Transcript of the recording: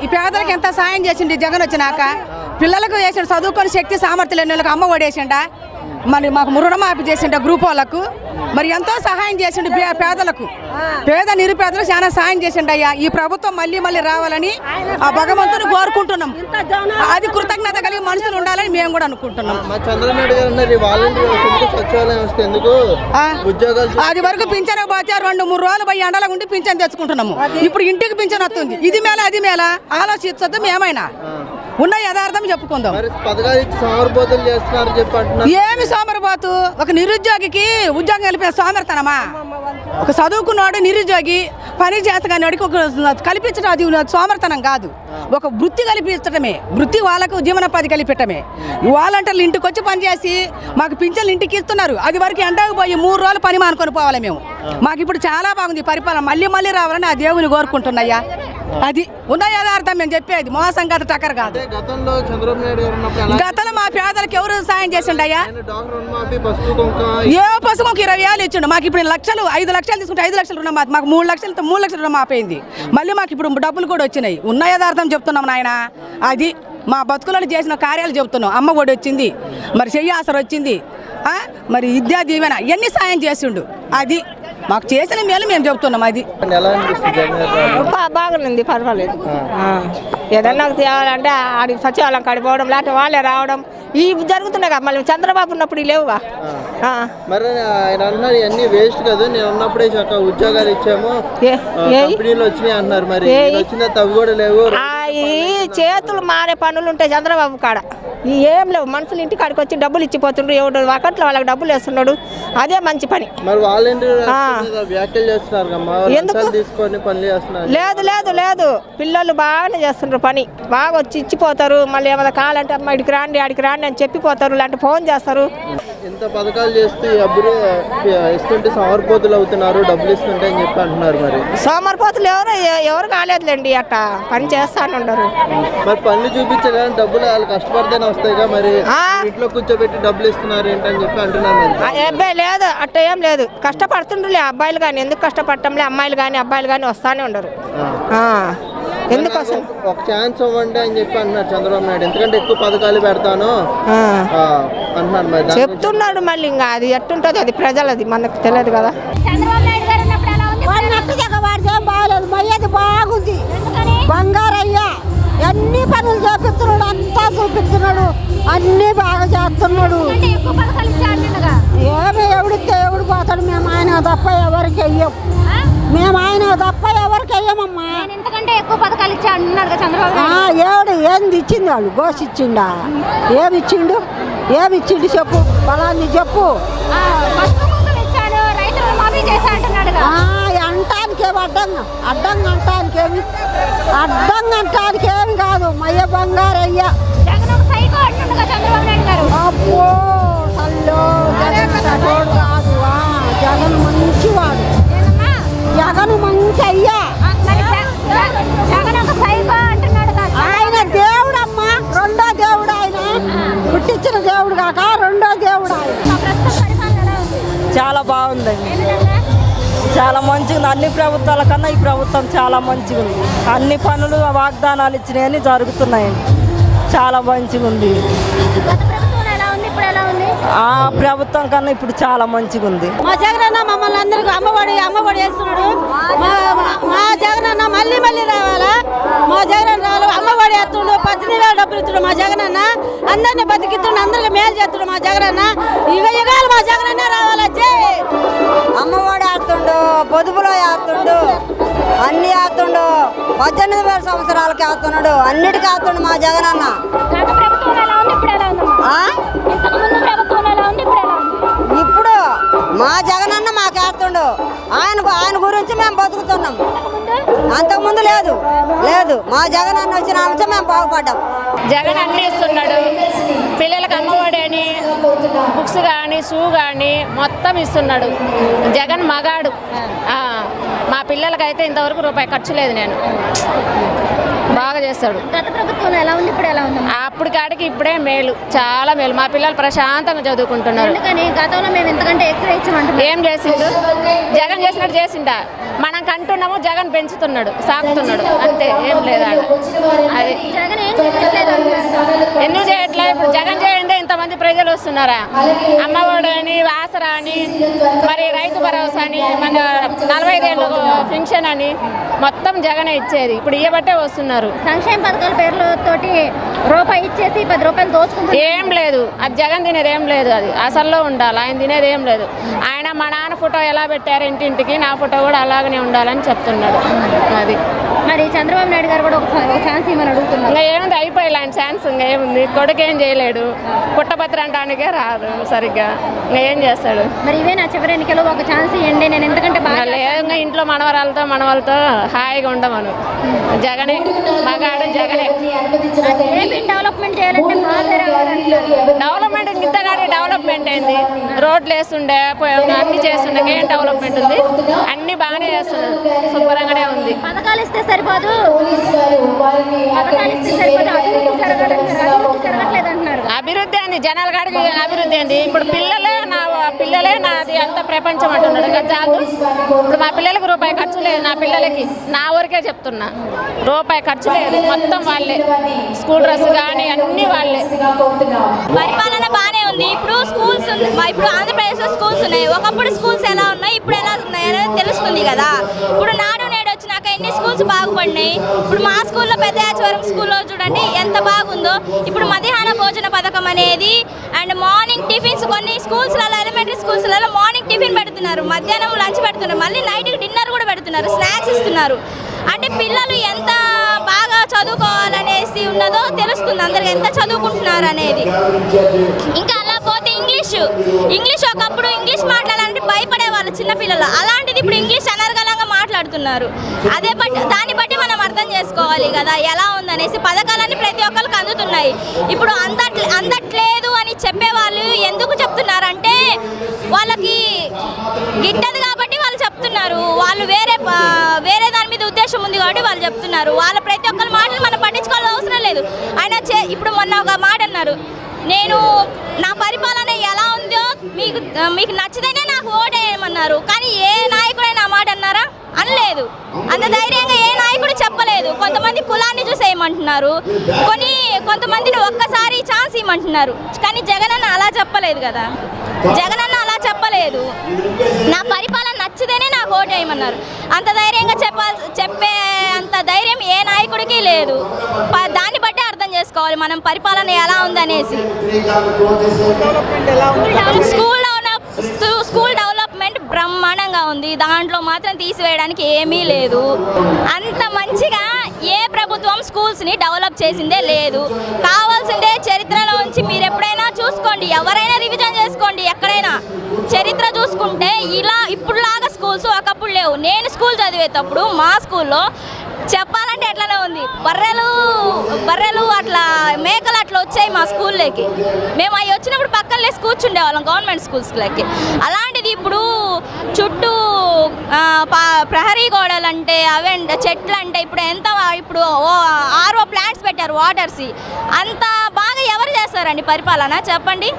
ఈ పేదలకు ఎంత సాయం చేసిండు జగన్ వచ్చినాక. పిల్లలకు చేసిండు చదువుకొని శక్తి సామర్థ్యం లేని వాళ్ళకి అమ్మ ఒడేసిండా, మరి మాకు రుణమాఫీ చేసిండ గ్రూప్ వాళ్ళకు, మరి ఎంతో సహాయం చేసిండు పేదలకు, పేద నిరుపేదలకు చాలా సాయం చేసిండు అయ్యా. ఈ ప్రభుత్వం మళ్ళీ మళ్ళీ రావాలని ఆ భగవంతుని కోరుకుంటున్నాం. అది కృతజ్ఞత కలిగి మనుషులు ఉండాలని మేము కూడా అనుకుంటున్నాం. అది వరకు పింఛన్ పోతే 2-3 రోజులు పోయి ఎండలో ఉండి పింఛన్ తెచ్చుకుంటున్నాము. ఇప్పుడు ఇంటికి పింఛన్ వస్తుంది. ఇది మేళ అది మేళ ఆలోచించద్దు, మేమైనా ఉన్న యథార్థం చెప్పుకుందాం. ఏమి సోమరపోతు? ఒక నిరుద్యోగికి ఉద్యోగం కలిపే సోమరతనమా? ఒక చదువుకున్నాడు నిరుద్యోగి పని చేస్తగాడికి ఒక కల్పించడం అది సోమరతనం కాదు. ఒక వృత్తి కల్పించడమే, వృత్తి వాళ్ళకు జీవనోపాధి కల్పించడమే. వాలంటీర్లు ఇంటికి వచ్చి పనిచేసి మాకు పింఛన్లు ఇంటికి ఇస్తున్నారు. అది వరకు ఎండకు పోయి 3 రోజులు పని మానుకొని పోవాలి మేము. మాకు ఇప్పుడు చాలా బాగుంది పరిపాలన, మళ్ళీ మళ్ళీ రావాలని ఆ దేవుని కోరుకుంటున్నాయ్యా. అది ఉన్న యథార్థం మేము చెప్పేది, మోసం కాదు, టక్కర్ కాదు. గతంలో మా పేదలకు ఎవరు సాయం చేసిండయ్యా? ఏ పసుపు 20,000 ఇచ్చిండు. మాకు ఇప్పుడు లక్షలు 5 లక్షలు తీసుకుంటే 5 లక్షలు రుణమాఫీ, మాకు 3 లక్షలు రుణమాఫీ అయింది. మళ్ళీ మాకు ఇప్పుడు డబ్బులు కూడా వచ్చినాయి. ఉన్న యథార్థం చెప్తున్నాం నాయన. అది మా బతుకులను చేసిన కార్యాలు చెబుతున్నాం. అమ్మ ఒడి వచ్చింది, మరి చెయ్యి ఆసర వచ్చింది, మరి విద్యా దీవెన ఎన్ని సాయం చేసిండు. అది మాకు చేసిన మేలు మేము చెబుతున్నాం. అది బాగుంది, పర్వాలేదు. ఏదన్నా తేవాలంటే ఆడి సచివాలయం కాడిపోవడం, లేకపోతే వాళ్ళే రావడం ఈ జరుగుతున్నాయి కదా. మళ్ళీ చంద్రబాబు ఉన్నప్పుడు లేవుగా. మరి ఆయన అన్నారు అన్ని వేస్ట్ కదా, నేను ఉన్నప్పుడే ఉద్యోగాలు ఇచ్చాము, కంపెనీలు వచ్చినాయి అన్నారు. మరి వచ్చిన తవ్వి కూడా లేవు. ఈ చేతులు మారే పనులు ఉంటాయి చంద్రబాబు కాడ, ఏం లేవు. మనుషులు ఇంటికి కాడికి వచ్చి డబ్బులు ఇచ్చిపోతుండ్రు. ఎవడు ఒకట్లో వాళ్ళకి డబ్బులు వేస్తున్నాడు, అదే మంచి పని. మరి వ్యాఖ్యలు చేస్తున్నారు, లేదు లేదు లేదు, పిల్లలు బాగానే చేస్తుండ్రు పని. బాగా వచ్చి ఇచ్చిపోతారు. మళ్ళీ ఏమైనా కావాలంటే అమ్మ ఇడికి రాండి ఆడికి రాండి అని చెప్పిపోతారు, లేదంటే ఫోన్ చేస్తారు. ఇంత పథకాలు చేస్తే అప్పుడు ఇస్తుంటే సోమరిపోతులు అవుతున్నారు, డబ్బులు ఇస్తుంటే అని చెప్పి అంటున్నారు. మరి సోమరిపోతులు ఎవరు కాలేదులేండి, అట్టా పని చేస్తాను ఉండరు. మరి పనులు చూపించాలి, డబ్బులు వాళ్ళు కష్టపడితేనే వస్తాయిగా. మరి ఇంట్లో కూర్చోబెట్టి డబ్బులు ఇస్తున్నారు ఏంటని చెప్పి అంటున్నారు. లేదు అట్ట ఏం లేదు, కష్టపడుతుండ్రులే అబ్బాయిలు కానీ. ఎందుకు కష్టపడటంలే, అమ్మాయిలు కానీ అబ్బాయిలు కానీ వస్తానే ఉండరు. ఎందుకోసం ఒక ఛాన్స్ ఇవ్వండి అని చెప్పి అంటున్నారు చంద్రబాబు నాయుడు. ఎందుకంటే ఎక్కువ పథకాలు పెడతాను అంటున్నాడు. మరి చెప్తున్నాడు. మళ్ళీ ఇంకా అది ఎట్టుంటుంది, అది ప్రజలది, మనకు తెలియదు కదా. బాగాలేదు, మయ్యది బాగుంది. బంగారయ్యా అన్ని పనులు చేపిస్తున్నాడు, అంతా చూపిస్తున్నాడు, అన్ని బాగా చేస్తున్నాడు. ఏమి ఎవడితే ఎవడు పోతాడు. మేము ఆయన తప్ప ఎవరికి వెయ్యం, మేము ఆయన తప్ప ఎవరికి వెయ్యమమ్మా. ఎవడు ఏంది ఇచ్చింది? వాళ్ళు గోసి ఇచ్చిండా? ఏమిచ్చిండు? ఏమిచ్చిండు చెప్పు, బలాన్ని చెప్పు. అంటానికేమి అడ్డంగా అంటానికేమి అంటానికేమి కాదు. మయ్య బంగారయ్యా అబ్బో హలో జగన్ కాదు, జగన్ మంచివాడు, జగన్ మంచి అయ్యా. ఆయన దేవుడమ్మా, రెండో దేవుడు ఆయన, పుట్టించిన దేవుడు కాక రెండో దేవుడు ఆయన. చాలా బాగుందండి, చాలా మంచిగా ఉంది. అన్ని ప్రభుత్వాల కన్నా ఈ ప్రభుత్వం చాలా మంచిగా ఉంది. అన్ని పనులు వాగ్దానాలు ఇచ్చినాయని జరుగుతున్నాయండి. చాలా మంచిగా ఉంది. ఆ ప్రభుత్వం కన్నా ఇప్పుడు చాలా మంచిగా ఉంది. మా జగనన్న మమ్మల్ని అందరికీ అమ్మఒడి వేస్తున్నాడు. మా జగనన్న మళ్ళీ మళ్ళీ రావాలా? మా జగనన్న రావాలి, అమ్మఒడి వేస్తుండు, 18,000 డబ్బులు ఇస్తున్నాడు మా జగనన్న. అందరినీ బతికిస్తుండు, అందరికి మేలు చేస్తుండు మా జగనన్న. యుగాలు మా జగనన్న రావాలా? అమ్మఒడి వేస్తుండు, పొదుపులో వేస్తుండు, అన్ని వేస్తుండు. 18,000 సంవత్సరాలకి వేస్తున్నాడు, అన్నిటికీ వేస్తుండు మా జగనన్న. ఇప్పుడు మా జగనన్న మాకు వేస్తుండు. ఆయన గురించి మేము బతుకుతున్నాం. అంతకుముందు లేదు లేదు, మా జగనన్న వచ్చిన అంశం మేము బాగుపడ్డాం. జగన్ అన్ని ఇస్తున్నాడు. పిల్లలకు అమ్మఒడి అని, బుక్స్ కానీ, షూ కానీ మొత్తం ఇస్తున్నాడు. జగన్ మగాడు. మా పిల్లలకైతే ఇంతవరకు రూపాయి ఖర్చు లేదు. నేను బాగా చేస్తాడు. గత ప్రభుత్వంలో ఎలా ఉంది, ఇప్పుడు ఎలా ఉంది? అప్పుడు కాడికి ఇప్పుడే మేలు, చాలా మేలు. మా పిల్లలు ప్రశాంతంగా చదువుకుంటున్నారు. గతంలో మేము ఇంతకంటే ఎక్కువ ఇచ్చామంటున్నాం. ఏం చేసిండు? జగన్ చేసినట్టు చేసిండా? మనం కంటున్నాము, జగన్ పెంచుతున్నాడు, సాగుతున్నాడు, అంతే, ఏం లేదా. వస్తున్నారా? అమ్మఒడి అని, ఆసరా అని, మరి రైతు భరోసా అని, మన 45 ఏళ్ళ పెన్షన్ అని మొత్తం జగనే ఇచ్చేది. ఇప్పుడు ఇయ్యబట్టే వస్తున్నారు. సంక్షేమ పథకాల పేర్లతోటి రూపాయి ఇచ్చేసి 10 రూపాయలు దోచుకుంటారు. ఏం లేదు, అది జగన్ తినేది ఏం లేదు. అది అసల్లో ఉండాలి, ఆయన తినేది ఏం లేదు. ఆయన మా నాన్న ఫోటో ఎలా పెట్టారు ఇంటింటికి, నా ఫోటో కూడా అలాగనే ఉండాలని చెప్తున్నాడు. అది మరి చంద్రబాబు నాయుడు గారు కూడా ఒక ఛాన్స్ ఇవ్వమని అడుగుతున్నారు. ఇంకా ఏముంది, అయిపోయి ఆయన ఛాన్స్ ఇంకా ఏముంది. కొడుకు ఏం చేయలేడు, పుట్టపత్ర అంటానికే రాదు సరిగ్గా. ఇంకా ఏం చేస్తాడు? మరి ఇవే నా చివరి ఎన్నికలు ఒక ఛాన్స్ ఇవ్వండి, నేను ఎందుకంటే బాగా ఇంకా ఇంట్లో మనవరాలతో హాయిగా ఉండమను. జగనే మగాడు, జగనే. డెవలప్మెంట్ చేయాలంటే డెవలప్మెంట్ ఇంతగానే డెవలప్మెంట్ అయింది. రోడ్లు వేస్తుండే, అన్ని చేస్తుండే, ఏం డెవలప్మెంట్ ఉంది? అన్ని బాగానే చేస్తున్నారు, శుభ్రంగానే ఉంది. పథకాలు ఇస్తే సరిపోదు, జరగట్లేదు అంటున్నారు. అభివృద్ధి అంది, జనాల కాడికి అభివృద్ధి అంది. ఇప్పుడు పిల్లలే నాది అంత ప్రపంచం అంటున్నాడు. ఇంకా చాలు. ఇప్పుడు మా పిల్లలకి రూపాయి ఖర్చు లేదు. నా పిల్లలకి, నా ఊరికే చెప్తున్నా, రూపాయి ఖర్చు లేదు. మొత్తం వాళ్ళే, స్కూల్ డ్రెస్ కానీ అన్ని వాళ్ళే. పరిపాలన బాగానే ఉంది. ఇప్పుడు స్కూల్స్ ఇప్పుడు ఆంధ్రప్రదేశ్లో స్కూల్స్ ఉన్నాయి. ఒకప్పుడు స్కూల్స్ ఎలా ఉన్నాయి, ఇప్పుడు ఎలా ఉన్నాయి అనేది తెలుస్తుంది కదా. ఇప్పుడు నాడు నేడు వచ్చినాక ఎన్ని స్కూల్స్ బాగుపడినాయి. ఇప్పుడు మా స్కూల్లో పెద్దయాచవరం స్కూల్లో చూడండి ఎంత బాగుందో. ఇప్పుడు మధ్యాహ్న భోజన పథకం అనేది అండ్ మార్నింగ్ టిఫిన్స్, కొన్ని స్కూల్స్లలో ఎలిమెంటరీ స్కూల్స్లలో మార్నింగ్ టిఫిన్ పెడుతున్నారు, మధ్యాహ్నం లంచ్ పెడుతున్నారు, మళ్ళీ నైట్కి డిన్నర్ కూడా పెడుతున్నారు, స్నాక్స్ ఇస్తున్నారు. అంటే పిల్లలు ఎంత బాగా చదువుకోవాలనేసి ఉన్నదో తెలుస్తుంది అందరికి, ఎంత చదువుకుంటున్నారు అనేది. ఇంకా అలా పోతే ఇంగ్లీష్ ఒకప్పుడు ఇంగ్లీష్ మాట్లాడాలంటే భయపడేవాళ్ళు చిన్నపిల్లలు, అలాంటిది ఇప్పుడు ఇంగ్లీష్ అనర్గళంగా మాట్లాడుతున్నారు. దాన్ని బట్టి మనం అర్థం చేసుకోవాలి కదా ఎలా ఉందనేసి. పథకాలన్నీ ప్రతి ఒక్కరికి అందుతున్నాయి. ఇప్పుడు అందట్లేదు అని చెప్పేవాళ్ళు ఎందుకు చెప్తున్నారంటే వాళ్ళకి గిట్టదు కాబట్టి వాళ్ళు చెప్తున్నారు. వాళ్ళు వేరే దాని మీద ఉద్దేశం ఉంది కాబట్టి వాళ్ళు చెప్తున్నారు. వాళ్ళ ప్రతి ఒక్కరి మాటలు మనం పట్టించుకోవాల్సిన అవసరం లేదు. ఆయన ఇప్పుడు మొన్న ఒక మాట అన్నారు, నా పరిపాలన ఎలా ఉందో మీకు నచ్చితేనే నాకు ఓటేయమన్నారు. కానీ ఏ నాయకుడైనా ఆ మాట అన్నారా? అనలేదు. అంత ధైర్యంగా ఏ నాయకుడు చెప్పలేదు. కొంతమంది కులాన్ని చూసేయమంటున్నారు, కొంతమందిని ఒక్కసారి ఛాన్స్ ఇవ్వమంటున్నారు. కానీ జగనన్న అలా చెప్పలేదు కదా. జగనన్న అలా చెప్పలేదు. నా పరిపాలన నచ్చితేనే నాకు ఓటేయమన్నారు. అంత ధైర్యంగా చెప్పే అంత ధైర్యం ఏ నాయకుడికి లేదు. దాన్ని బట్టి అర్థం చేసుకోవాలి మనం పరిపాలన ఎలా ఉందనేసి. స్కూల్ డెవలప్మెంట్ బ్రహ్మాండంగా ఉంది. దాంట్లో మాత్రం తీసివేయడానికి ఏమీ లేదు. అంత మంచిగా ఏ ప్రభుత్వం స్కూల్స్ని డెవలప్ చేసిందే లేదు. కావాల్సిందే చరిత్రలో నుంచి మీరు ఎప్పుడైనా చూసుకోండి, ఎవరైనా రివిజన్ చేసుకోండి. ఎక్కడైనా చరిత్ర చూసుకుంటే ఇప్పుడులాగా స్కూల్స్ ఒకప్పుడు లేవు. నేను స్కూల్ చదివేటప్పుడు మా స్కూల్లో చెప్పాలంటే ఎట్లానే ఉంది. బర్రెలు అట్లా మేకలు అట్లా వచ్చాయి మా స్కూల్లోకి. మేము అవి వచ్చినప్పుడు పక్కన లేసి కూర్చుండేవాళ్ళం గవర్నమెంట్ స్కూల్స్లోకి. అలాంటిది ఇప్పుడు చుట్టూ ప్రహరీ గోడలు అంటే అవంటే చెట్లు అంటే ఇప్పుడు RO ప్లాంట్స్ పెట్టారు వాటర్స్. అంత బాగా ఎవరు చేస్తారండి పరిపాలన చెప్పండి.